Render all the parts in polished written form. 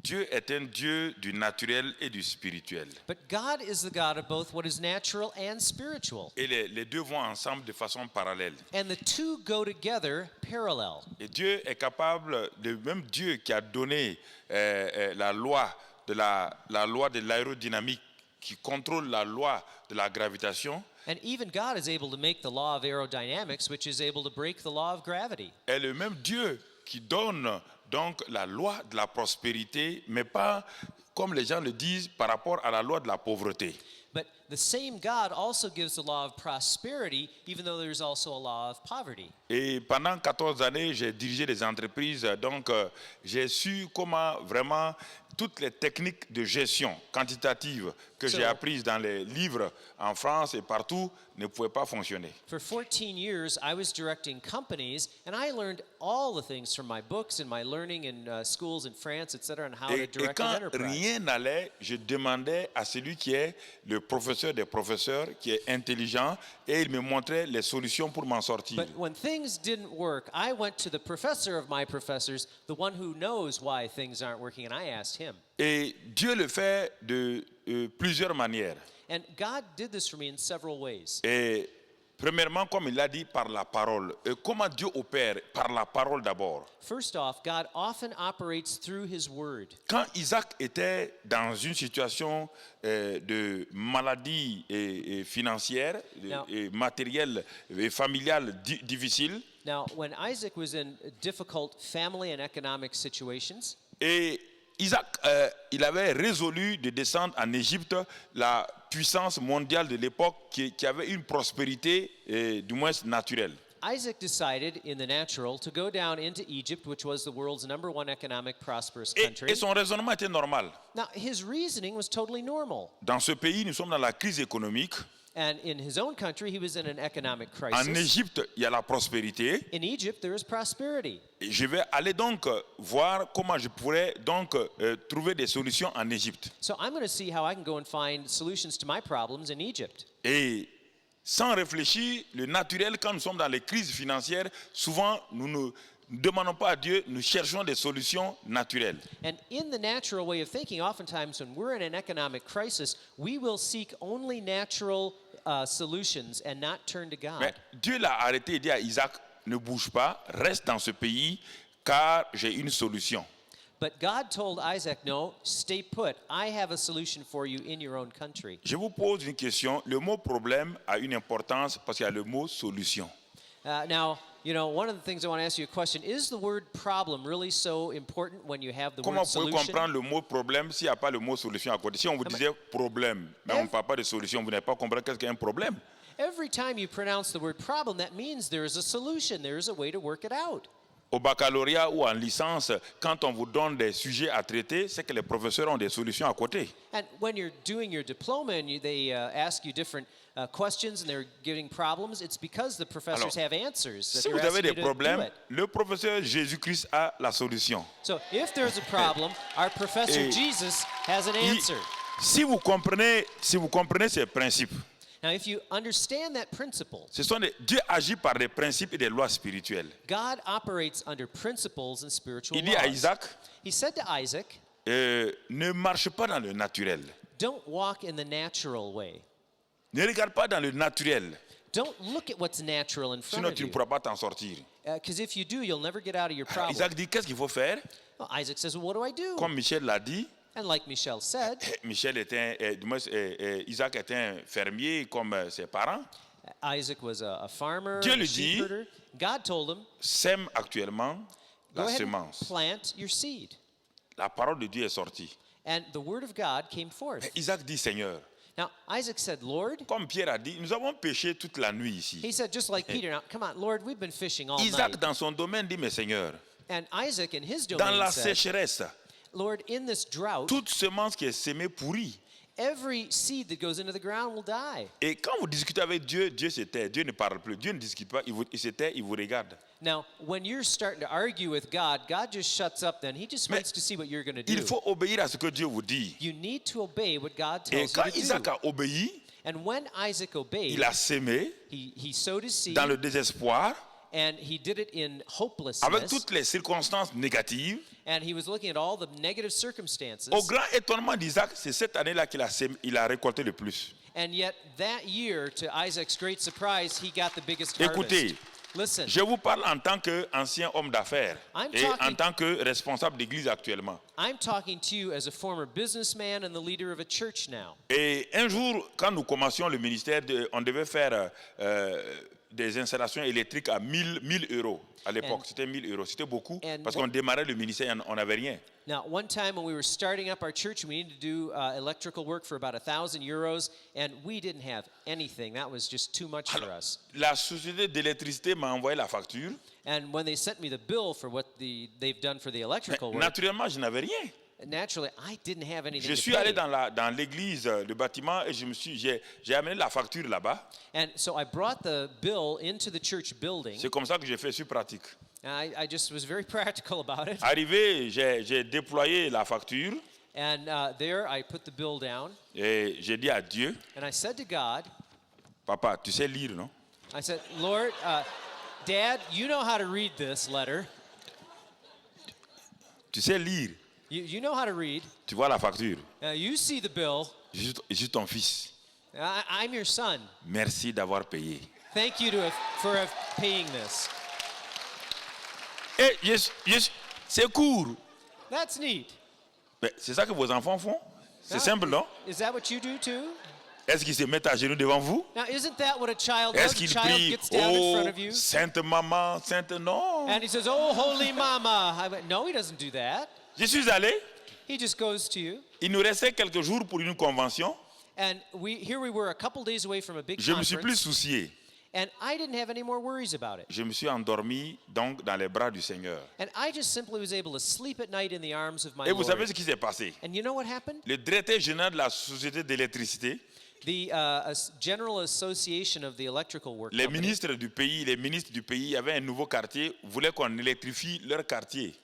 Dieu est un Dieu du naturel et du spirituel. But God is the God of both what is natural and spiritual. Et les deux vont ensemble de façon parallèle. And the two go together parallel. Et Dieu est capable, le même Dieu qui a donné la loi de l'aérodynamique, qui contrôle la loi de la gravitation, And even God is able to make the law of aerodynamics, which is able to break the law of gravity. est le même Dieu qui donne donc la loi de la prospérité, mais pas comme les gens le disent par rapport à la loi de la pauvreté. But the same God also gives the law of prosperity, even though there's also a law of poverty. Et pendant 14 années, j'ai dirigé des entreprises, donc j'ai su comment vraiment toutes les techniques de gestion quantitative que j'ai apprises dans les livres en France et partout ne pouvaient pas fonctionner. For 14 years, I was directing companies, and I learned all the things from my books and my learning in schools in France, etc., on how to Et direct an quand enterprise. rien n'allait, je demandais à celui qui est le professeur des professeurs, qui est intelligent, et il me montrait les solutions pour m'en sortir. But when things didn't work, I went to the professor of my professors, the one who knows why things aren't working, and I asked him. Et Dieu le fait de plusieurs manières. And God did this for me in several ways. Et premièrement, comme il l'a dit, par la parole. Et comment Dieu opère? Par la parole d'abord. First off, God often operates through His Word. Quand Isaac était dans une situation de maladie et financière, et matérielle et familiale difficile, Now, when Isaac was in difficult family and economic situations, et Isaac, il avait résolu de descendre en Égypte, la puissance mondiale de l'époque qui avait une prospérité, du moins naturelle. Isaac decided in the natural to go down into Egypt, which was the world's #1 economic prosperous country. Et son raisonnement était normal. Now, his reasoning was totally normal. Dans ce pays, nous sommes dans la crise économique. And in his own country, he was in an economic En crisis. Égypte, il y a la prospérité. In Egypt, there is prosperity. Et je vais aller donc voir comment je pourrais donc trouver des solutions en Égypte. So I'm going to see how I can go and find solutions to my problems in Egypt. Et sans réfléchir, le naturel, quand nous sommes dans les crises financières, souvent nous ne demandons pas à Dieu, nous cherchons des solutions naturelles. And in the natural way of thinking, oftentimes when we're in an economic crisis, we will seek only natural solutions and not turn to God. Mais Dieu l'a arrêté et dit à Isaac, ne bouge pas, reste dans ce pays, car j'ai une solution. But God told Isaac, no, stay put. I have a solution for you in your own country. Je vous pose une question. Le mot problème a une importance parce qu'il y a le mot solution. Now, you know, one of the things I want to ask you a question, is the word problem really so important when you have the Comment word vous pouvez solution? comprendre le mot problème s'il n'y a pas le mot solution à côté? Si on vous disait problème, mais on ne parle pas de solution, vous n'allez pas comprendre qu'est-ce qu'est un problème. Every time you pronounce the word problem, that means there is a solution. There is a way to work it out. Au baccalauréat ou en licence, quand on vous donne des sujets à traiter, c'est que les professeurs ont des solutions à côté. And when you're doing your diploma and they ask you different questions and they're giving problems, it's because the professors have answers. That Si vous they're avez asking des you to do problèmes, it. le professeur Jésus-Christ a la solution. So if there's a problem, our professor Et Jesus has an answer. Si vous comprenez ces principes, Now, if you understand that principle, Dieu agit par des principes et des lois spirituelles. God operates under principles and spiritual Il dit à laws. Isaac, He said to Isaac, ne marche pas dans le naturel. don't walk in the natural way. Ne regarde pas dans le naturel, Don't look at what's natural in front sinon of tu ne you. pourras pas t'en sortir. Because if you do, you'll never get out of your problem. Isaac dit, qu'est-ce qu'il faut faire? Well, Isaac says, well, what do I do? Comme Michel l'a dit, And like Michelle said, Isaac était un fermier comme ses parents. Isaac was a farmer, Dieu a lui sheep dit, herder. God told him, Sème actuellement go la ahead semence. and plant your seed. La parole de Dieu est sortie. And the word of God came forth. Isaac dit, Seigneur, Now, Isaac said, Lord, comme Pierre a dit, nous avons péché toute la nuit ici. he said, just like Peter, now, come on, Lord, we've been fishing all Isaac, night. dans son domaine, dit, mais Seigneur, And Isaac in his dans domain la said, sécheresse, Lord, in this drought, toute semence qui est sémée pourrit. every seed that goes into the ground will die. Et quand vous discutez avec Dieu, Dieu se tait, Dieu ne parle plus, Dieu ne discute pas, il se tait, il vous regarde. Now, when you're starting to argue with God, God just shuts up then. He just Mais waits to see what you're going to do. Il faut obéir à ce que Dieu vous dit. You need to obey what God Et tells quand you to Isaac do. a obéi, And when Isaac obeyed, il a sémé he sowed his seed dans le désespoir. and he did it in avec hopelessness. toutes les circonstances négatives. And he was looking at all the negative circumstances. Au grand étonnement d'Isaac, c'est cette année-là il a récolté le plus. And yet that year, to Isaac's great surprise, he got the biggest Écoutez, harvest. Listen, je vous parle en tant qu'ancien homme d'affaires I'm et en talking- tant que responsable d'église actuellement. I'm talking to you as a former businessman and the leader of a church now. Et un jour, quand nous commencions le ministère, on devait faire des installations électriques à 1000 euros. À l'époque, And- c'était 1000 euros. C'était beaucoup and parce what- qu'on démarrait le ministère, on n'avait rien. Now, one time when we were starting up our church, we needed to do electrical work for about 1,000 euros, and we didn't have anything. That was just too much for us. La société d'électricité m'a envoyé la facture. And when they sent me the bill for what they've done for the Mais electrical work, naturellement, je n'avais rien. naturally, I didn't have anything Je to suis pay. allé dans l'église, le bâtiment, et j'ai amené la facture là-bas. And so I brought the bill into the church building. C'est comme ça que j'ai fait sur pratique. And I just was very practical about it. Arrivé, j'ai déployé la facture And there I put the bill down, et j'ai dit à Dieu, and I said to God, Papa, tu sais lire, non? I said, Lord, Dad, you know how to read this letter. Tu sais lire, You know how to read. tu vois la facture. You see the bill. Je suis ton fils. I'm your son. Merci d'avoir payé. Thank you for paying this. Et c'est court. That's neat. Mais c'est ça que vos enfants font? C'est simple, non? Is that what you do too? Est-ce qu'ils se mettent à genoux devant vous? Now, isn't that what a child does? Est-ce A qu'ils child prient? gets down in front Oh, of you, Sainte Maman, Sainte... Non. and he says, "Oh, holy mama." I went, no, he doesn't do that. Je suis allé. He just goes to you. Il nous restait quelques jours pour une convention. And here we were a couple days away from a big Je me suis plus conference, soucié. and I didn't have any more worries about it. Je me suis endormi donc dans les bras du Seigneur. And I just simply was able to sleep at night in the arms of my Et vous savez Lord. ce qui s'est passé? And you know what happened? Le directeur général de la société d'électricité, The General Association of the Electrical Work les Company, ministres du pays avaient un nouveau quartier, voulaient qu'on électrifie leur quartier.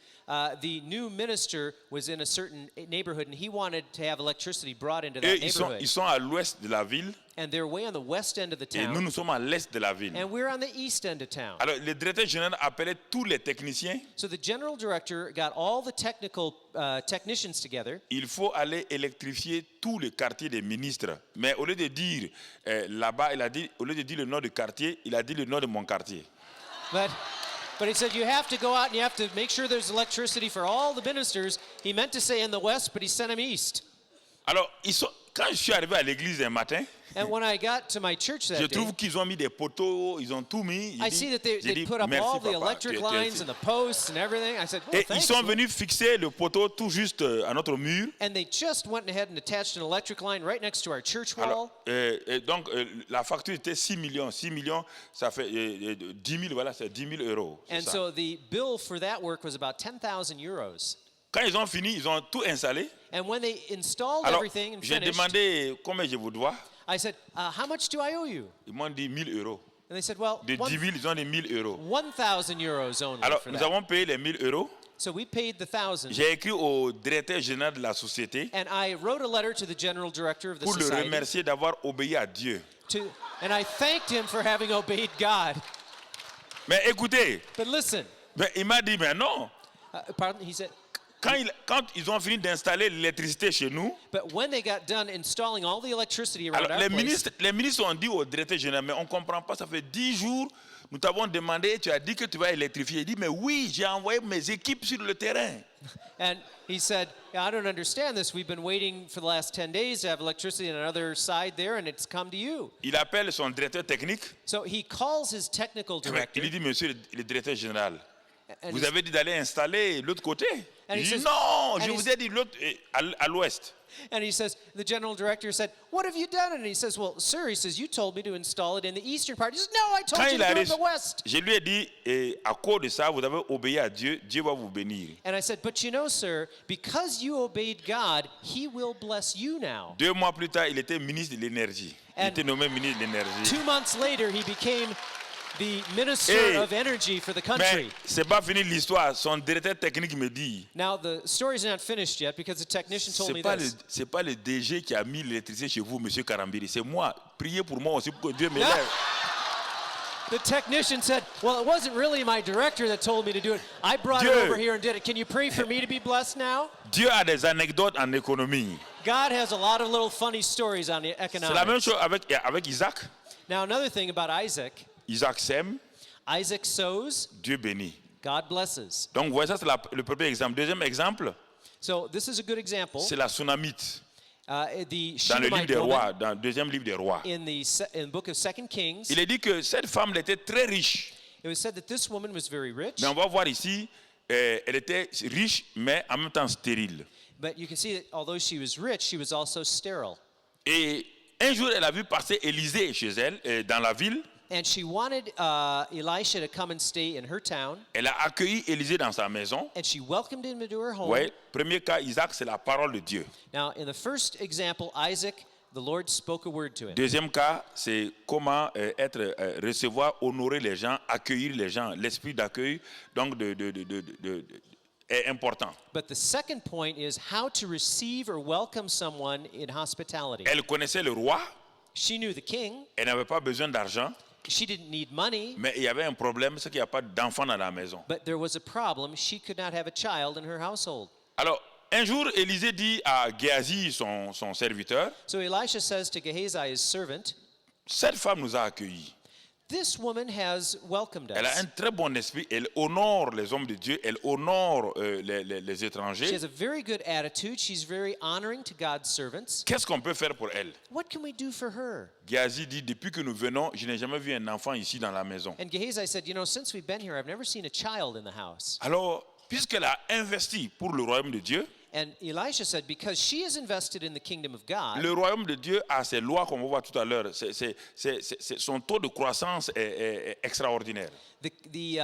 the new minister was in a certain neighborhood, and he wanted to have electricity brought into Et that ils neighborhood. sont à l'ouest de la ville And they're way on the west end of the et nous, town, nous sommes à l'est de la ville. and we're on the east end of town. Alors, le directeur général appelait tous les techniciens. So the general director got all the technical technicians together. Il faut aller électrifier tout le quartier des ministres. Mais au lieu de dire là-bas, au lieu de dire le nom du quartier, il a dit le nom de mon quartier. But he said, you have to go out and you have to make sure there's electricity for all the ministers. He meant to say in the west, but he sent him east. Alors, quand je suis arrivé à l'église un matin, And when I got to my church je that day, trouve qu'ils ont mis des poteaux, ils ont tout mis. I see that they put up merci, all the papa, electric tu es lines ici. and the posts and everything. I said, well, Et ils thanks, sont Lord. venus fixer le poteau tout juste à notre mur. And they just went ahead and attached an electric line right next to our church wall. Alors, donc, la facture était 6 millions. 6 millions, ça fait 10 000, voilà, c'est 10 000 euros. c'est And ça. so the bill for that work was about 10,000 euros. Quand ils ont fini, ils ont tout installé. And when they installed Alors, everything and j'ai finished, demandé combien je vous dois. I said, how much do I owe you? Ils m'ont dit 1 000 euros. And they said, well, De 10 000, ils ont dit 1 000 euros. 1,000 euros only Alors, for nous that. avons payé les 1 000 euros. So we paid the 1,000. J'ai écrit au directeur général de la société And I wrote a letter to the general director of the pour le society. remercier d'avoir obéi à Dieu. And I thanked him for having obeyed God. Mais écoutez, But listen, il m'a dit, mais non. pardon, he said, Quand ils ont fini d'installer l'électricité chez nous, but when they got done installing all the electricity around alors our place, les ministres ont dit au directeur général, mais on ne comprend pas, ça fait 10 jours, nous t'avons demandé, tu as dit que tu vas électrifier. Il dit, mais oui, j'ai envoyé mes équipes sur le terrain. and he said, I don't understand this. We've been waiting for the last 10 days to have electricity on another side there, and it's come to you. Il appelle son directeur technique. So he calls his technical Il director. lui dit, monsieur le directeur général, and vous he- avez dit d'aller installer l'autre côté. And Il he dit, says- non, and je he- vous ai dit l'autre, à l'ouest. And he says, the general director said, what have you done? And he says, well, sir, he says, you told me to install it in the eastern part. He says, no, I told Quand you il to do it in arrive, the west. je lui ai dit, à cause de ça, vous avez obéi à Dieu, Dieu va vous bénir. And I said, but you know, sir, because you obeyed God, he will bless you now. 2 mois plus tard, il était ministre de l'énergie. Il And était nommé ministre de l'énergie. 2 months later, he became the minister Hey, of energy for the Mais country. c'est pas fini l'histoire. Son directeur technique me dit, Now, the story's not finished yet because the technician told me this. c'est pas le DG qui a mis l'électricité chez vous, monsieur Karambiri. C'est moi. Priez pour moi aussi pour que Dieu m'élève. The technician said, well, it wasn't really my director that told me to do it. I brought it Dieu. over here and did it. Can you pray for me to be blessed now? Dieu a des anecdotes en économie. God has a lot of little funny stories on the C'est la même economics. chose avec Isaac. Now, another thing about Isaac, Isaac sème, Isaac sows, Dieu bénit. God blesses. Donc, voilà, ça c'est le premier exemple. Deuxième exemple, So this is a good example. c'est la Sunamite. The Dans le livre Shunammite des woman rois, dans le deuxième livre des rois. in the book of 2 Kings, Il est dit que cette femme elle était très riche. it was said that this woman was very rich. Mais on va voir ici, elle était riche, mais en même temps stérile. But you can see that although she was rich, she was also sterile. Et un jour, elle a vu passer Élisée chez elle, dans la ville. And she wanted Elisha to come and stay in her town. Elle a accueilli Élisée dans sa maison. And she welcomed him into her home. Ouais, premier cas, Isaac, c'est la parole de Dieu. Now, in the first example, Isaac, the Lord spoke a word to him. Deuxième cas, c'est comment recevoir, honorer les gens, accueillir les gens. L'esprit d'accueil, donc, est important. But the second point is how to receive or welcome someone in hospitality. Elle connaissait le roi. She knew the king. Elle n'avait pas besoin d'argent. She didn't need money. Mais il y avait un problème, c'est qu'il n'y a pas d'enfant dans la maison. But there was a problem. She could not have a child in her household. Alors, un jour, Élisée dit à Géasi, son serviteur, So Elisha says to Gehazi, his servant, cette femme nous a accueillis. this woman has welcomed Elle a us. un très bon esprit, elle honore les hommes de Dieu, elle honore les She étrangers. has a very good attitude. She's very honoring to God's servants. Qu'est-ce qu'on peut faire pour elle? What can we do for her? Géasi dit, depuis que nous venons, je n'ai jamais vu un enfant ici dans la maison. And Gehazi said, since we've been here, I've never seen a child in the house. Alors, puisqu'elle a investi pour le royaume de Dieu, And Elisha said, because she is invested in the kingdom of God, le royaume de Dieu a ses lois, comme on voit tout à l'heure. Son taux de croissance est extraordinaire. the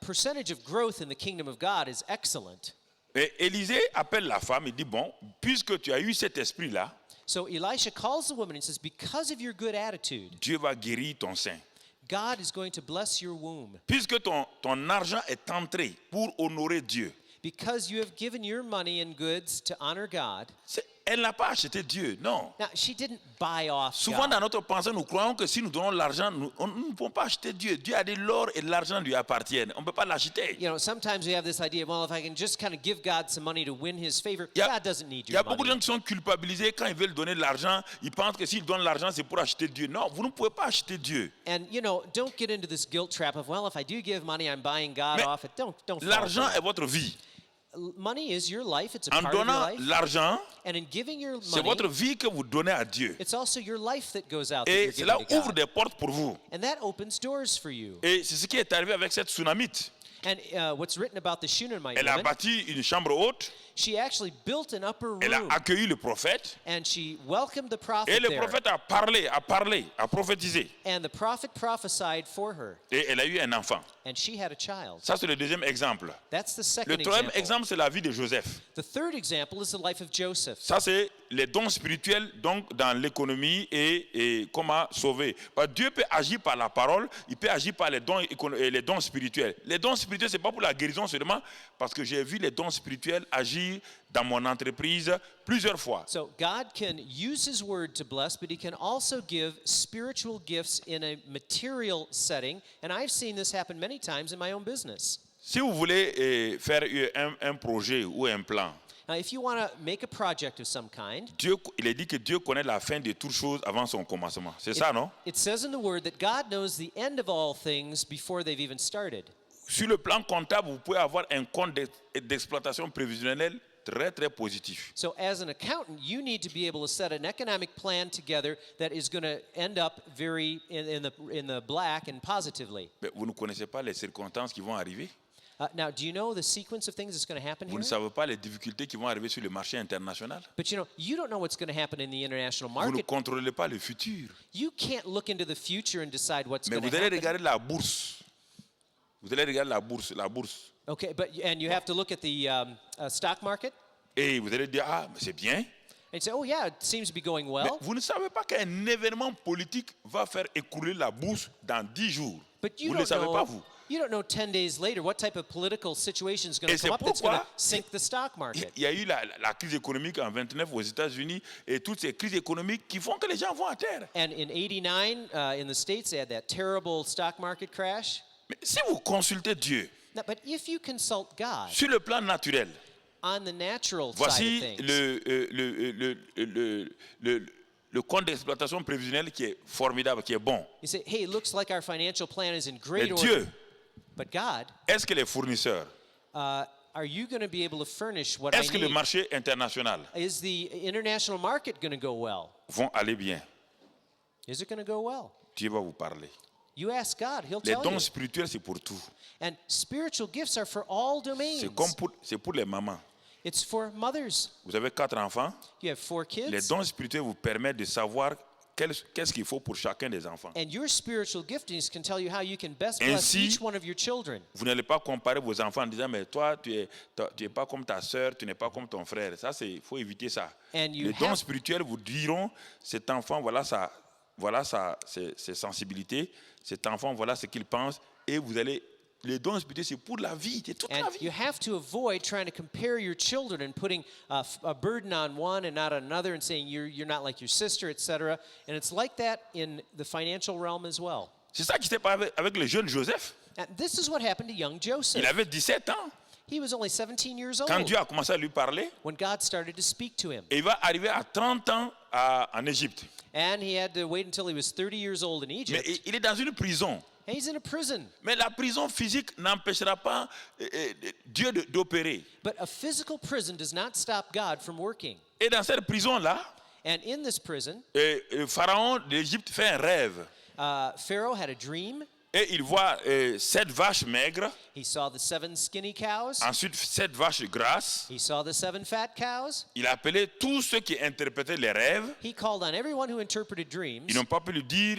percentage of growth in the kingdom of God is excellent. Et Élisée appelle la femme et dit, bon, puisque tu as eu cet esprit-là, So Elisha calls the woman and says, because of your good attitude, Dieu va guérir ton sein. God is going to bless your womb. Puisque ton argent est entré pour honorer Dieu. Because you have given your money and goods to honor God. Elle n'a pas acheté Dieu, non. Now, she didn't buy off Souvent God. dans notre pensée, nous croyons que si nous donnons l'argent, nous ne pouvons pas acheter Dieu. Dieu a dit l'or et l'argent lui appartiennent. On ne peut pas l'acheter. Sometimes we have this idea, well, if I can just kind of give God some money to win his favor, Il y a, God doesn't need il y a your beaucoup de money. gens qui sont culpabilisés quand ils veulent donner de l'argent. Ils pensent que s'ils donnent l'argent, c'est pour acheter Dieu. Non, vous ne pouvez pas acheter Dieu. And, don't get into this guilt trap of, well, if I do give money, I'm buying God Mais off it. Don't fall l'argent for est votre vie. that. Money is your life. It's a En part of your donnant life. l'argent, And in giving your c'est money, votre vie que vous donnez à Dieu. it's also your life that goes out that Et you're cela giving to ouvre God. des portes pour vous. And that opens doors for you. Et c'est ce qui est arrivé avec cette Tsunamite. And what's written about the Shunammite Elle a woman, bâti une chambre haute. she actually built an upper Elle a room. accueilli le prophète. And she welcomed the prophet Et le there. prophète a parlé, a prophétisé. And the prophet prophesied for her. Et elle a eu un enfant. And she had a child. Ça, c'est le deuxième exemple. That's the Le second troisième example. exemple, c'est la vie de Joseph. The third example is the life of Joseph. Ça, c'est les dons spirituels donc, dans l'économie et comment sauver. Parce que Dieu peut agir par la parole, il peut agir par les dons spirituels. Les dons spirituels, ce n'est pas pour la guérison seulement, parce que j'ai vu les dons spirituels agir dans mon entreprise plusieurs fois. So God can use his word to bless, but he can also give spiritual gifts in a material setting. And I've seen this happen many times in my own business. Si vous voulez faire un projet ou un plan, Now, if you want to make a project of some kind, Dieu, il est dit que Dieu connaît la fin de toutes choses avant son commencement. C'est ça, non? it says in the word that God knows the end of all things before they've even started. Sur le plan comptable, vous pouvez avoir un compte d'exploitation prévisionnelle très, très positif. So as an accountant, you need to be able to set an economic plan together that is going to end up very in the black and positively. Mais vous ne connaissez pas les circonstances qui vont arriver. Now, do you know the sequence of things that's going to happen Vous here? ne savez pas les difficultés qui vont arriver sur le marché international. But you don't know what's going to happen in the international Vous ne market. contrôlez pas le futur. You can't look into the future and decide what's Mais going vous to allez happen. regarder la bourse. Vous allez regarder la bourse. Okay, and you have to look at the stock market Et vous allez dire, ah, mais c'est bien. and say, oh yeah, it seems to be going Mais well. vous ne savez pas qu'un événement politique va faire écrouler la bourse dans 10 jours. But you Vous ne le don't savez pas, know vous. You don't know 10 days later what type of political situation is going Et to c'est come up that's going to pourquoi sink the stock Il market. y a eu la crise économique en 29 aux États-Unis et toutes ces crises économiques qui font que les gens vont à terre. And in 89, in the States, they had that terrible stock market crash. Mais si vous consultez Dieu Now, but if you consult God sur le plan naturel, on the natural side voici of things, le compte d'exploitation prévisionnelle qui est formidable, qui est bon. you say, hey, it looks like our financial plan is in Mais great order. Dieu, But God, est-ce que les fournisseurs, are you going to be able to furnish what est-ce I que le need? marché international Is the international market going to go well? vont aller bien? Is it going to go well? Dieu va vous parler. You ask God, He'll Les tell dons you. spirituels, c'est pour tout. And spiritual gifts are for all domains. C'est pour les mamans. It's for mothers. Vous avez 4 enfants. You have 4 Les kids. dons spirituels vous permettent de savoir qu'est-ce qu'il faut pour chacun des enfants. And your spiritual giftings can tell you how you can best bless Ainsi, each one of your children. Vous n'allez pas comparer vos enfants en disant, mais toi, tu es pas comme ta sœur, tu n'es pas comme ton frère. Ça, il faut éviter ça. And you Les dons have- spirituels vous diront, cet enfant, voilà ses sensibilités, cet enfant, voilà ce qu'il pense, et vous allez, les dons spirituels, c'est pour la vie, c'est toute And la you vie. have to avoid trying to compare your children and putting a burden on one and not on another and saying you're not like your sister, etc. And it's like that in the financial realm as well. C'est ça qui s'est passé avec le jeune Joseph. And this is what happened to young Joseph. Il avait 17 ans. He was only 17 years Quand old Dieu a commencé à lui parler, when God started to speak to him. et il va arriver à 30 ans en Égypte. And he had to wait until he was 30 years old in Mais Egypt. il est dans une prison. And he's in a prison. Mais la prison physique n'empêchera pas Dieu d'opérer. But a physical prison does not stop God from working. Et dans cette prison-là, And in this prison, le pharaon d'Égypte fait un rêve. Pharaoh had a dream. Et il voit 7 vaches maigres, He saw the 7 skinny cows. ensuite 7 vaches grasses. He saw the 7 fat cows. Il a appelé tous ceux qui interprétaient les rêves. He called on everyone who interpreted dreams, Ils n'ont pas pu lui dire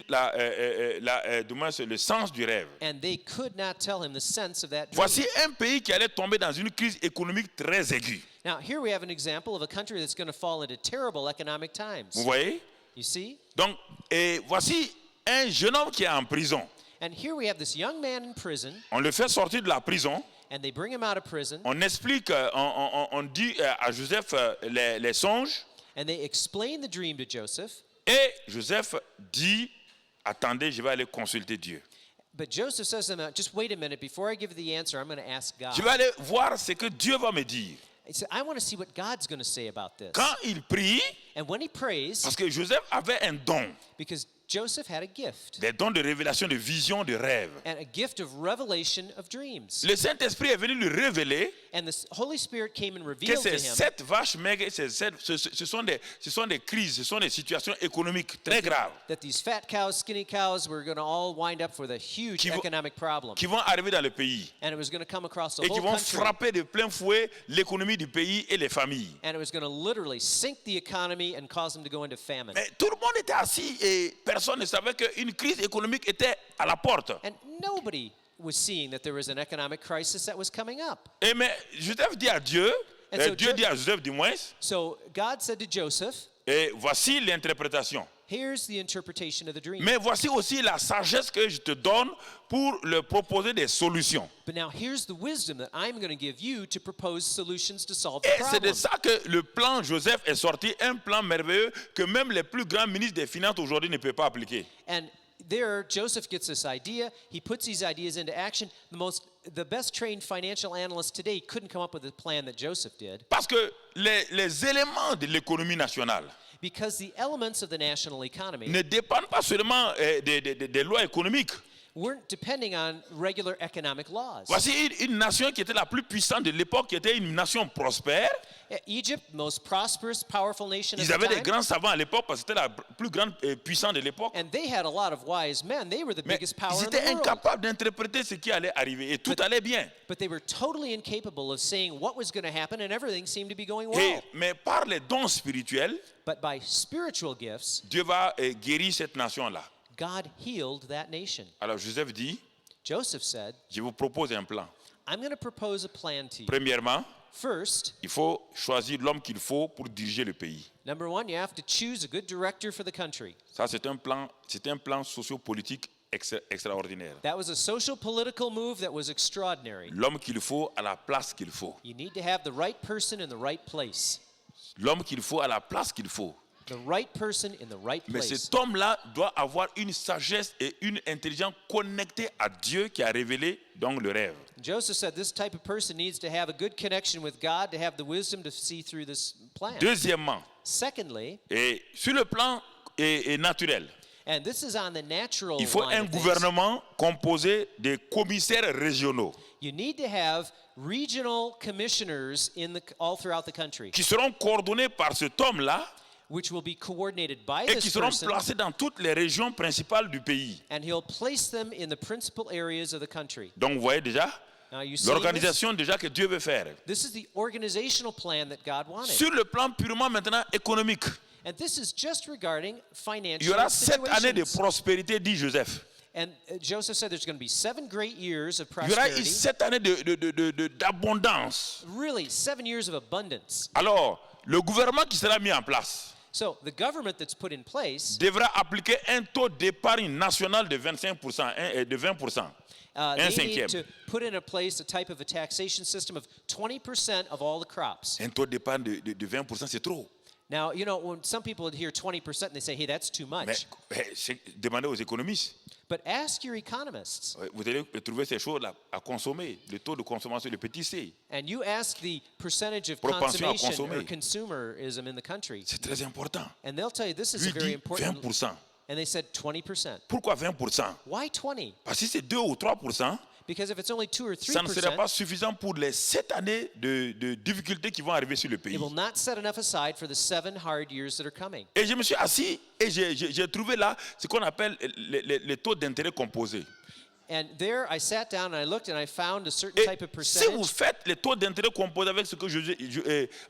du moins, le sens du rêve. and they could not tell him the sense of that dream. Voici un pays qui allait tomber dans une crise économique très aiguë. Now, here we have an example of a country that's going to fall into terrible economic times. Vous voyez? You see? Donc, et voici un jeune homme qui est en prison. And here we have this young man in prison, On le fait sortir de la prison. and they bring him out of prison, On explique, on dit à Joseph les songes. and they explain the dream to Joseph. Et Joseph dit, attendez, je vais aller consulter Dieu. But Joseph says to them, just wait a minute. Before I give the answer, I'm going to ask God. Je vais aller voir ce que Dieu va me dire. He said, I want to see what God's going to say about this. Quand il prie, And when he prays, parce que Joseph avait un don, because Joseph had a gift, des dons de révélation, de vision, de rêve. and a gift of revelation of dreams. Le Saint-Esprit est venu lui révéler And the Holy Spirit came and que revealed to ces him 7 vaches maigres, ce sont des crises, ce sont des situations économiques très graves that these fat cows, skinny cows were going to all wind up with a huge Qui vont- economic problem. qui vont arriver dans le pays And it was going to come across the et whole qui vont country. frapper de plein fouet l'économie du pays et les familles. And it was going to literally sink the economy and cause them to go into famine. Mais tout le monde était assis et personne ne savait qu'une crise économique était à la porte. And nobody was seeing that there was an economic crisis that was coming up. Et mais Joseph dit à Dieu, And so Dieu dit à Joseph du moins, So God said to Joseph, et voici l'interprétation. here's the interpretation of the dream. Mais voici aussi la sagesse que je te donne pour leur proposer des solutions. But now here's the wisdom that I'm going to give you to propose solutions to solve the Et c'est de problem. ça que le plan Joseph est sorti, un plan merveilleux que même les plus grands ministres des Finances aujourd'hui ne peuvent pas appliquer. And there, Joseph gets this idea. He puts these ideas into action. The best trained financial analyst today couldn't come up with a plan that Joseph did, Parce que les éléments de l'économie nationale because the elements of the national economy ne dépendent pas seulement des lois économiques. weren't depending on regular economic laws. Voici une nation qui était la plus puissante de l'époque, qui était une nation prospère. Egypt, most prosperous, powerful nation at Ils the avaient des time, grands savants à l'époque parce que c'était la plus grande puissance de l'époque. and they had a lot of wise men. They were the Mais biggest power ils in the étaient world. incapables d'interpréter ce qui allait arriver et tout allait bien. But they were totally incapable of saying what was going to happen, and everything seemed to be going Et, well. mais par les dons spirituels, But by spiritual gifts, Dieu va guérir cette nation-là. God healed that nation. Alors Joseph dit, Joseph said, je vous propose un plan. I'm going to propose a plan to you. Premièrement, First, il faut choisir l'homme qu'il faut pour diriger le pays. number one, you have to choose a good director for the country. Ça, c'est un plan sociopolitique extraordinaire. That was a social political move that was extraordinary. L'homme qu'il faut à la place qu'il faut. You need to have the right person in the right place. L'homme qu'il faut à la place qu'il faut. The right person in the right Mais place. cet homme-là doit avoir une sagesse et une intelligence connectée à Dieu qui a révélé donc le rêve. Joseph said this type of person needs to have a good connection with God to have the wisdom to see through this plan. Deuxièmement, Secondly, et sur le plan naturel, and this is on the natural il faut line un of things, gouvernement composé de commissaires régionaux you need to have regional commissioners all throughout the country, qui seront coordonnés par cet homme-là which will be coordinated by et qui this seront person, placés dans toutes les régions principales du pays. and he'll place them in the principal areas of the country. Donc vous voyez déjà Now you see l'organisation déjà que Dieu veut faire. this is the organizational plan that God wanted. Sur le plan purement maintenant économique, And this is just regarding il y financial aura 7 années de situations. prospérité, dit Joseph. And Joseph said there's going to be 7 great years of Il y aura prosperity. 7 années d'abondance. Really, 7 years of abundance. Alors, le gouvernement qui sera mis en place So the government that's put in place, devra appliquer un taux d'épargne national de 25%, et de 20%. Un they cinquième. need to put in place a type of a taxation system of 20% of all the crops. Un taux d'épargne de 20%, c'est trop. Now, you know, when some people would hear 20% and they say, hey, that's too Mais much. demandez aux économistes. But ask your economists, Vous allez trouver ces choses-là à consommer. Le taux de consommation, le petit C. and you ask the percentage of Propension à consummation or consommer. consumerism in the country, C'est très important. and they'll tell you this is Lui a very dit important. 20%. And they said 20%. Pourquoi 20%? Why 20? Parce que si c'est 2 ou 3%, Because if it's only 2 or ça ne serait 3%, pas suffisant pour les 7 années de difficultés qui vont arriver sur le pays. it will not set enough aside for the 7 hard years that are coming. Et je me suis assis et j'ai trouvé là ce qu'on appelle les taux d'intérêt composés. And there I sat down and I looked and I found a certain Et type of si vous percentage. faites les taux d'intérêt composés avec ce que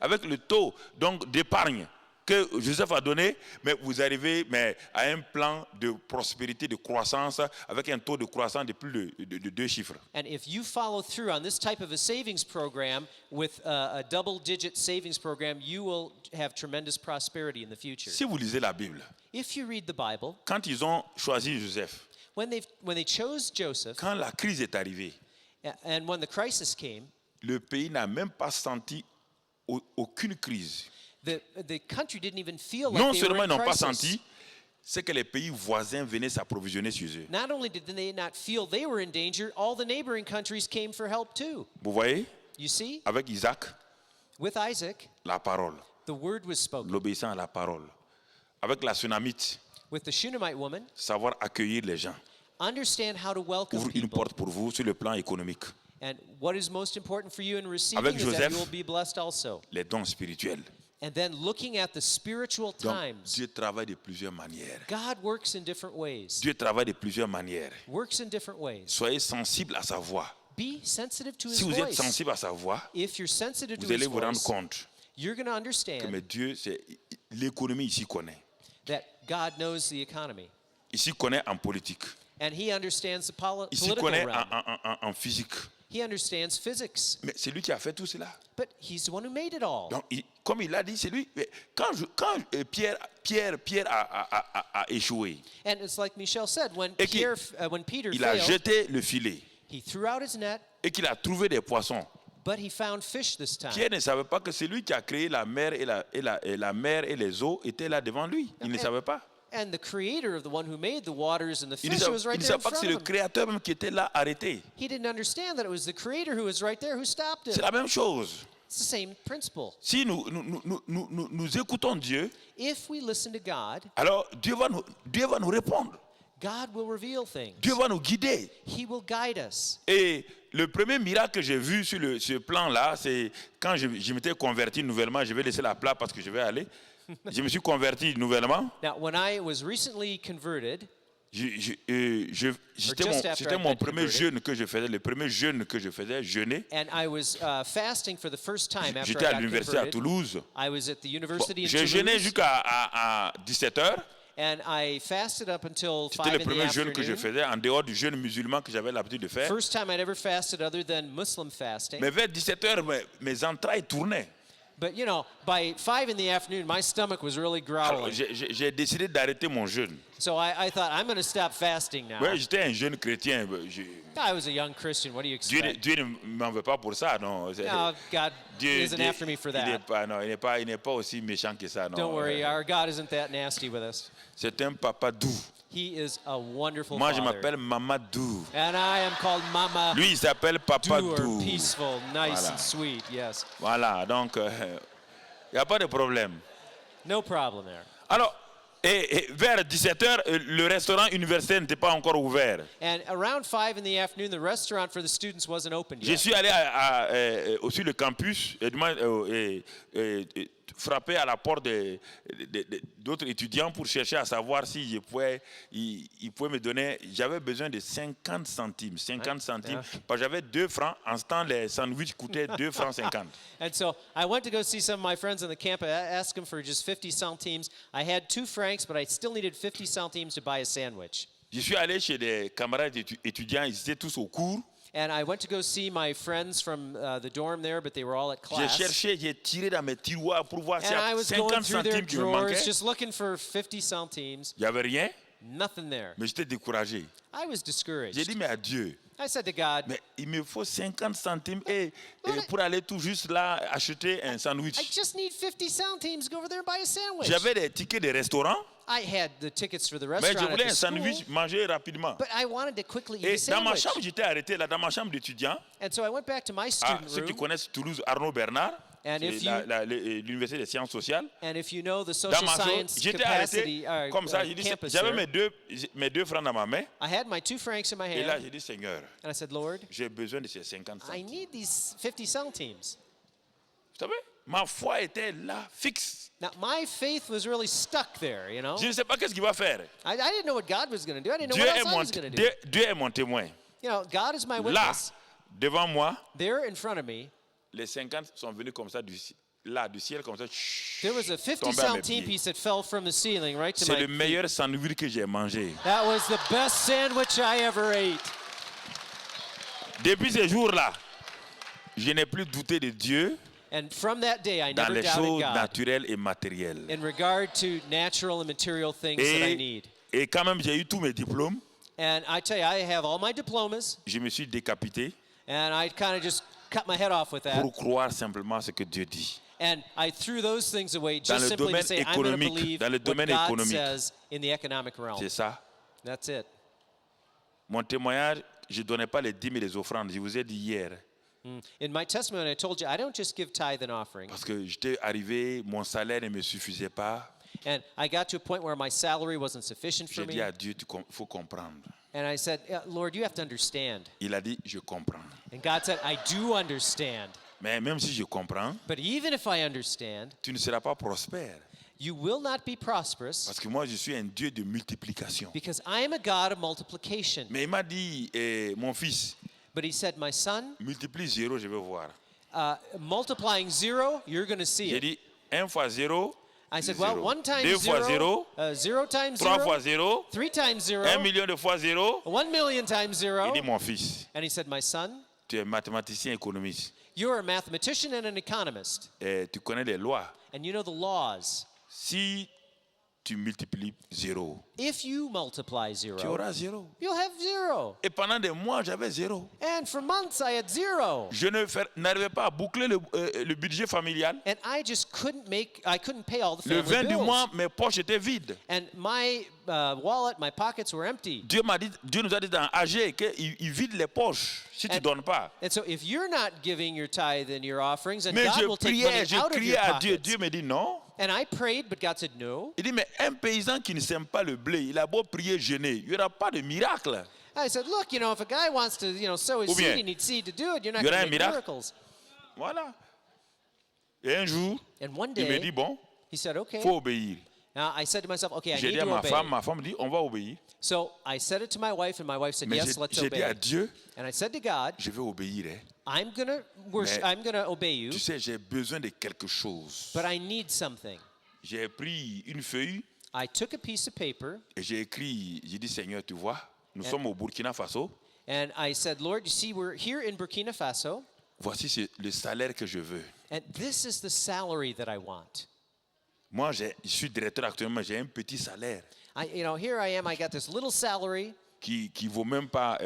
avec le taux donc d'épargne que Joseph a donné, mais vous arrivez à un plan de prospérité, de croissance avec un taux de croissance de plus de 2 chiffres. And if you follow through on this type of a savings program with a double-digit savings program, you will have tremendous prosperity in the future. Si vous lisez la Bible, If you read the Bible, quand ils ont choisi Joseph, when they chose Joseph, quand la crise est arrivée, and when the crisis came, le pays n'a même pas senti aucune crise. the country didn't even feel like Non they were seulement ils in n'ont pas crisis. senti, c'est que les pays voisins venaient s'approvisionner sur eux. Not only did they not feel they were in danger, all the neighboring countries came for help too. Vous voyez, You see, avec Isaac, with Isaac, la parole, the word was spoken. l'obéissance à la parole. Avec la Sunamite, With the Shunammite woman, savoir accueillir les gens. understand how to welcome Ouvre une people. porte pour vous sur le plan économique. And what is most important for you in receiving Avec is that Joseph, you will be blessed also. Les dons spirituels. And then looking at the spiritual Donc, times, Dieu travaille de plusieurs manières. God works in different ways. Dieu travaille de plusieurs manières. Works in different ways. Soyez sensible à sa voix. Be sensitive to his Si vous êtes voice. sensible à sa voix, If you're sensitive to vous allez his vous rendre voice, compte you're going to que understand mais Dieu, l'économie ici connaît. that God knows the economy. Ici connaît en politique. And he understands the Ici political connaît realm. en physique. He understands physics. Mais c'est lui qui a fait tout cela. But he's the one who made it all. Donc, comme il l'a dit, c'est lui. Quand Pierre a échoué, And it's like Michel said, when Et qu'il- when Peter il a failed, jeté le filet he threw out his net, et qu'il a trouvé des poissons. but he found fish this time. Pierre ne savait pas que c'est lui qui a créé la mer et la mer et les eaux étaient là devant lui. Il ne savait pas. And the creator of the one who made the waters and the Il ne fish was right savait there in pas que front c'est of le him. créateur même qui était là arrêté. He didn't understand that it was the creator who was right there who stopped C'est it. la même chose. It's the same principle. Si nous écoutons Dieu, If we listen to God, alors Dieu va nous répondre. God will reveal things. Dieu va nous guider. He will guide us. Et le premier miracle que j'ai vu sur ce plan-là, c'est quand je m'étais converti nouvellement. Je vais laisser la place parce que je vais aller. Je me suis converti nouvellement. Now, when I was recently converted, C'était mon premier jeûne que je faisais, le premier jeûne que je faisais, jeûner. and I was fasting for the first time after J'étais I à got l'université à converted. Toulouse. I was at the Bon, university in j'ai jeûné Toulouse, jusqu'à 17h. and I fasted up until 5 C'était le in the premier jeûne que je afternoon. faisais, en dehors du jeûne musulman que j'avais l'habitude de faire. First time I'd ever fasted other than Muslim fasting. Mais vers 17h, mes entrailles tournaient. But you know, by 5 in the afternoon, my stomach was really Alors, growling. j'ai décidé d'arrêter mon jeûne. So I thought, I'm going to stop fasting now. Ouais, j'étais un jeune chrétien. I was a young Christian. What do you Dieu, expect? Dieu ne m'en veut pas pour ça, non. No, God isn't after me for Il n'est that. pas, non, il n'est pas aussi méchant que ça, non. Don't worry, our God isn't that nasty with us. C'est un papa doux. He is a wonderful Moi, je father. m'appelle Maman doux. And I am called Mama Lui, il s'appelle Papa doux, or doux. peaceful, nice Voilà. and sweet. Yes, Voilà, donc, il n'y a pas de problème. no problem there. Alors, et vers 17h, le restaurant universitaire n'était pas encore ouvert. And around 5 in the afternoon, the restaurant for the students wasn't open Je yet. suis allé sur le campus et frapper à la porte d'autres étudiants pour chercher à savoir si ils pouvaient me donner. J'avais besoin de 50 centimes. 50 centimes. Parce que j'avais 2 francs. En ce temps, les sandwichs coûtaient 2 francs 50. And so I went to go see some of my friends on the campus. I asked them for just 50 centimes. I had 2 francs, but I still needed 50 centimes to buy a sandwich. Je suis allé chez des camarades étudiants. Ils étaient tous au cours. And I went to go see my friends from the dorm there, but they were all at J'ai class. cherché, j'ai tiré dans mes tiroirs pour voir s'il y And I a was going 50 through their centimes qui me drawers, manquaient. just looking for 50 centimes. Il n'y avait rien, Nothing there. mais j'étais découragé. I was J'ai discouraged. dit, mais à Dieu, I said to God, mais il me faut 50 centimes et Lord, pour aller tout juste là acheter un I sandwich. just need 50 centimes to go over there and buy a sandwich. J'avais des tickets de restaurant, I had the tickets for the mais je restaurant voulais at un the school, sandwich manger rapidement. but I wanted to quickly eat Et a dans ma sandwich. chambre, j'étais arrêté là, dans ma chambre d'étudiant. And so I went back to my Ah, student ceux qui room. connaissent Toulouse, Arnaud Bernard, And c'est if you- l'Université des sciences sociales. And if you know the Dans social ma chambre, science j'étais capacity arrêté comme ça. J'ai dit, campus j'avais there, mes 2 francs dans ma main. I had my 2 francs in my Et là, hand, j'ai dit, Seigneur, and I said, Lord, j'ai besoin de ces 50 I centimes. need these 50 centimes. Vous savez, ma foi était là, fixe. Now, my faith was really stuck there, you know. Je ne sais pas qu'est-ce qu'il va faire. I didn't know what God was going to do. I didn't know Dieu what est, else I mon, was going to do. Dieu est mon témoin. You know, God is my Là, witness. devant moi, There in front of me, les 50 sont venus comme ça du ciel, comme ça. there was a 50 tombés à mes centime pieds. piece that fell from the ceiling right to C'est my le feet. meilleur sandwich que j'ai mangé. That was the best sandwich I ever ate. Depuis ce jour-là, je n'ai plus douté de Dieu And from that day, I dans never les doubted choses God naturelles et matérielles. in regard to natural and material things that I need. Et quand même, j'ai eu tous mes diplômes. And I tell you, I have all my diplomas, Je me suis décapité and I kind of just cut my head off with that. pour croire simplement ce que Dieu dit. And I threw those things away Dans just le simply to domaine say, I'm going to économique, believe dans le what domaine God économique. says in the economic realm. C'est ça. That's it. Mon témoignage, je ne donnais pas les dîmes et les offrandes. Je vous ai dit hier. In my testimony, I told you, I don't just give tithe and offering. Parce que j'étais arrivé, mon salaire ne me suffisait pas. And I got to a point where my salary wasn't sufficient for J'ai dit me. à Dieu, il faut comprendre. And I said, Lord, you have to understand. Il a dit, je comprends. And God said, I do understand. Mais même si je comprends, But even if I understand, tu ne seras pas prospère. you will not be prosperous Parce que moi, je suis un Dieu de multiplication. because I am a God of multiplication. Mais il m'a dit, mon fils, But he said, my son, multiplie 0, je vais voir. multiplying 0, you're going to see J'ai it. dit, 1 fois 0, I said, well, 1 times 2 fois 0, 0, 0 times 3 fois 0, 0, 3 times 0, 1 million de fois 0. 1 million times 0. Il dit, mon fils, And he said, my son, tu es mathématicien économiste. you're a mathematician and an economist, Et tu connais les lois. and you know the laws. Si tu multiplies 0, If you multiply tu 0, auras 0. you'll have 0. Et pendant des mois, j'avais 0. And for months, I had 0. Je n'arrivais pas à boucler le budget familial. And I just couldn't pay all the Le family 20 du bills. mois, mes poches étaient vides. And my wallet, my pockets were empty. Dieu nous a dit dans AG qu'il vide les poches si tu ne donnes pas. And so if you're not giving your tithe and your offerings, then Mais God will take money je out of your criais à Dieu. pockets. Dieu me dit non. And I prayed, but God said no. Il dit, mais un paysan qui ne sème pas le blé, il a beau prier, jeûner, il n'y aura pas de miracle. I said, look, if a guy wants to, sow his Ou bien, seed, he needs seed to do it. You're not il y going aura to un make miracle. miracles. Voilà. Et un jour, And one il me day, dit, bon, he said, okay. il faut obéir. Now I said to myself, okay, I J'ai need dit à to obey. ma femme dit, on va obéir. So I said it to my wife, and my wife said, Mais yes, let's j'ai dit à obey. Dieu, And I said to God, je vais obéir. Hein. I'm gonna worship. Mais- I'm gonna obey you, Tu sais, j'ai besoin de quelque chose. but I need something. J'ai pris une feuille I took a piece of paper et j'ai écrit, j'ai dit, Seigneur, tu vois, nous sommes au Burkina Faso. and I said, Lord, you see, we're here in Burkina Faso. voici le salaire que je veux. And this is the salary that I want. Moi, je suis directeur actuellement, j'ai un petit salaire Here I am, I got this little salary. qui vaut même pas,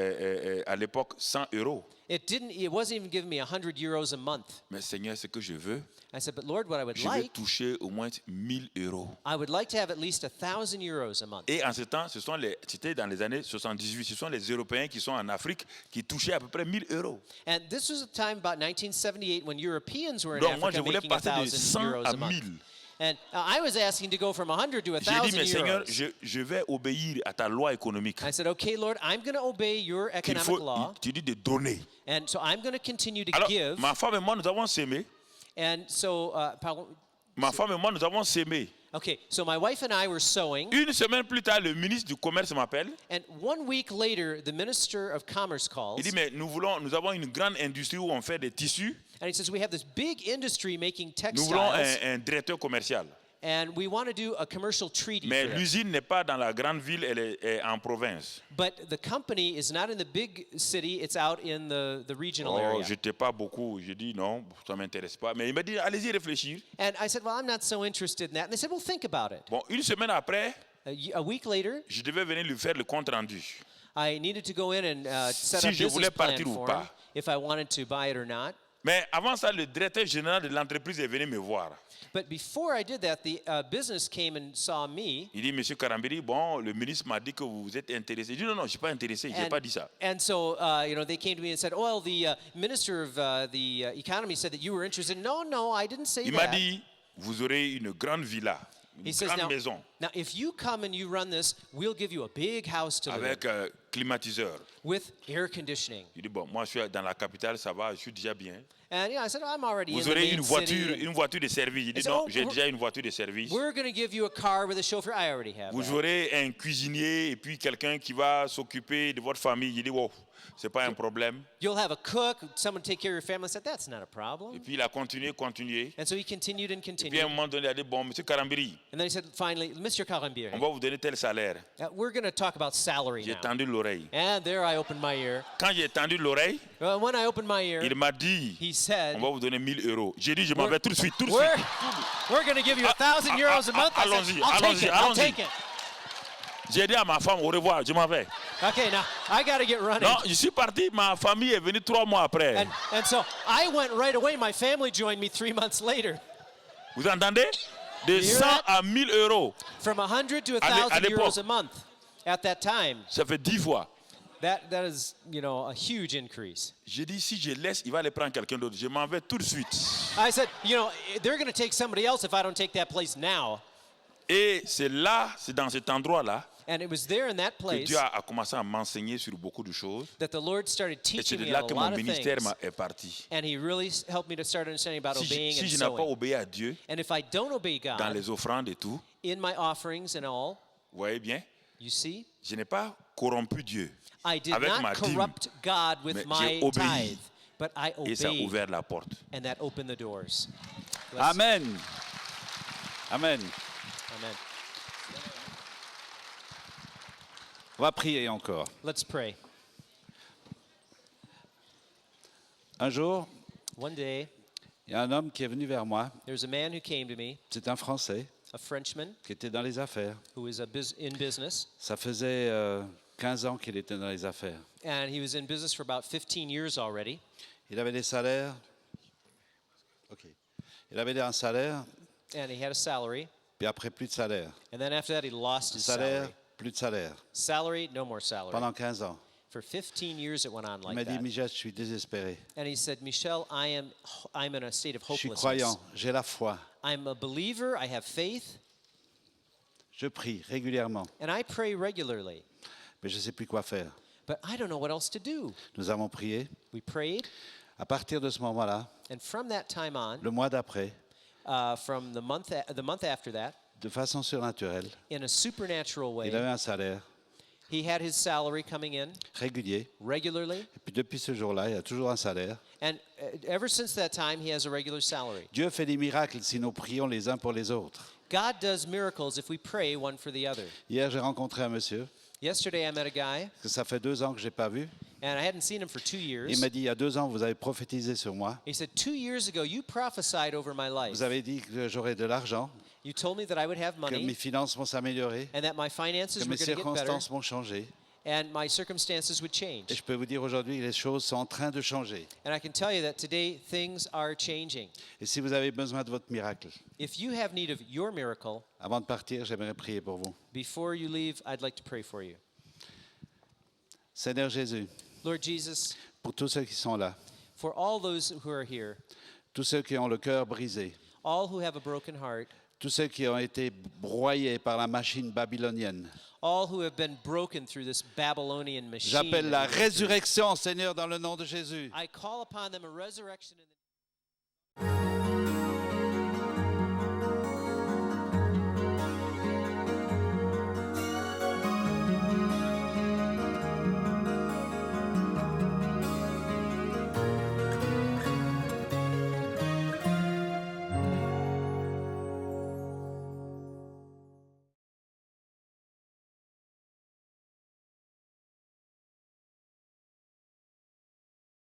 à l'époque, 100 euros. It wasn't even giving me 100 euros a month. Mais Seigneur, ce que je veux, I said, but Lord, what I would je veux like, toucher au moins 1000 euros. I would like to have at least 1,000 euros a month. Et en ce temps, c'était dans les années 78, ce sont les Européens qui sont en Afrique qui touchaient à peu près 1000 euros. And this was a time about 1978 when Europeans were in Donc moi, je Africa voulais making passer de 1,000 100 euros à a month. 1000. And I was asking to go from 100 to J'ai 1,000 dit, mais Seigneur, euros. je vais obéir à ta loi économique. I said, okay, Lord, I'm going to obey your Qu'il economic faut, law. tu dis de donner. And so I'm going to continue to Alors, give. ma femme et moi, nous avons sémé. And so, Ma femme et moi, nous avons sémé. okay, so my wife and I were sewing. Une semaine plus tard, le ministre du Commerce m'appelle. And 1 week later, the Minister of Commerce calls. Il dit, mais nous avons une grande industrie où on fait des tissus. And he says, we have this big industry making Nous voulons textiles. un directeur commercial. And we want to do a commercial treaty Mais for it. l'usine n'est pas dans la grande ville, elle est en province. But the company is not in the big city, it's out in the regional Oh, area. je n'étais pas beaucoup. Je dis non, ça ne m'intéresse pas. Mais il m'a dit, allez-y réfléchir. And I said, well, I'm not so interested in that. And they said, well, think about it. Bon, une semaine après, A week later, je devais venir lui faire le compte rendu. I needed to go in and set Si up je business voulais plan partir ou for pas. him, if I wanted to buy it or not. Mais avant ça, le directeur général de l'entreprise est venu me voir. But before I did that, the business came and saw me. Il dit, Monsieur Karambiri, bon, le ministre m'a dit que vous êtes intéressé. Je dis, non, non, je ne suis pas intéressé, je n'ai pas dit ça. And so, they came to me and said, well, the minister of the economy said that you were interested. No, I didn't say Il m'a that. dit, vous aurez une grande villa, une He says, grande maison, now, if you come and you run this, we'll give you a big house to live avec in climatiseur. with air conditioning. Il dit, bon, moi, je suis dans la capitale, ça va, je suis déjà bien. And I said, I'm already in Vous the aurez main city. une voiture de service. Il dit, said, non, oh, j'ai déjà une voiture de service. We're going to give you a car with a chauffeur. I already have Vous that. aurez un cuisinier et puis quelqu'un qui va s'occuper de votre famille. Il dit, wow, c'est pas un problème. You'll have a cook, someone to take care of your family. I said, that's not a Et problem. puis il a continué. And so he continued and Et puis à un continued. moment donné, il a dit, bon, Monsieur Karambiri, And then he said, finally, Mr. Karambir, on va vous donner tel salaire. we're going to talk about salary J'ai now. tendu l'oreille. And there I opened my ear. Quand j'ai tendu l'oreille, When I opened my ear, il m'a dit, he said, on va vous donner 1000 euros. J'ai dit, je m'en We're- vais tout de suite, tout de we're, suite. we're going to give you 1,000 euros a month. I allons-y, said, I'll take allons-y, it. I'll allons-y. take it. J'ai dit à ma femme, au revoir, je m'en vais. Okay, now I got to get running. Non, je suis parti, ma famille est venue 3 mois après. And so I went right away. My family joined me 3 months later. Vous entendez? De You hear 100 that? à 1000 euros. From 100 to À 1,000 l'époque. euros a month. At that time, Ça fait 10 fois. that is, a huge increase. J'ai dit, si je laisse, il va aller prendre quelqu'un d'autre. Je m'en vais tout de suite. I said, they're going to take somebody else if I don't take that place now. Et c'est là, c'est dans cet endroit-là, And it was there in that que place Dieu a commencé à m'enseigner sur beaucoup de choses. that the Lord started Et c'est teaching de me là a que lot mon of ministère things. est parti. And he really helped me to start understanding about obeying Si and je n'ai pas sowing. obéi à Dieu And if I don't obey dans God les offrandes et tout, in my offerings and all, vous voyez bien, you see, je n'ai pas corrompu Dieu. I did Avec not ma dîme. corrupt God with Mais my j'ai obéi. tithe, but I Et ça a obeyed, ouvert la porte. and that opened the doors. Amen. Amen. Amen. On va prier encore. Let's pray. Un jour, One day, il y a un homme qui est venu vers moi. there's a man who came to me, C'est un Français a Frenchman qui était dans les affaires. who is in business, Ça faisait 15 ans qu'il était dans les affaires. and he was in business for about 15 years already. Il avait des salaires. OK. Il avait un salaire, And he had a salary, puis après plus de salaire. and then after that he lost his Salaire, salary. plus de salaire. Salary, no more salary. Pendant 15 ans. For 15 years it went on Il like m'a dit, that. Michel, je suis désespéré. And he said, Michel, I'm in a state of Je suis hopelessness. croyant, j'ai la foi. I'm a believer, I have faith, Je prie régulièrement, and I pray regularly. mais je ne sais plus quoi faire. But I don't know what else to do. Nous avons prié. We prayed, À partir de ce moment-là, and from that time on, le mois d'après, from the month after that, de façon surnaturelle, in a supernatural way, il avait un salaire he had his salary coming in régulier. regularly. Et puis depuis ce jour-là, il y a toujours un salaire. And ever since that time, he has a regular salary. Dieu fait des miracles si nous prions les uns pour les autres. God does miracles if we pray one for the other. Hier, j'ai rencontré un monsieur Yesterday, I met a guy, que ça fait 2 ans que je n'ai pas vu. And I hadn't seen him for 2 years. Il m'a dit, il y a 2 ans, vous avez prophétisé sur moi. He said, 2 years ago, you prophesied over my life. Vous avez dit que j'aurais de l'argent, You told me that I would have que mes money finances vont s'améliorer, and that my finances que were mes going to get better circonstances vont changer. and my circumstances would Et change. je peux vous dire aujourd'hui que les choses sont en train de changer. And I can tell you that today things are changing. Et si vous avez besoin de votre miracle, If you have need of your miracle, avant de partir, j'aimerais prier pour vous. before you leave, I'd like to pray for you. Seigneur Jésus, Lord Jesus, pour tous ceux qui sont là, for all those who are here, tous ceux qui ont le cœur brisé, all who have a broken heart, tous ceux qui ont été broyés par la machine babylonienne, all who have been broken through this Babylonian machine, j'appelle la résurrection, Seigneur, dans le nom de Jésus. I call upon them a resurrection in the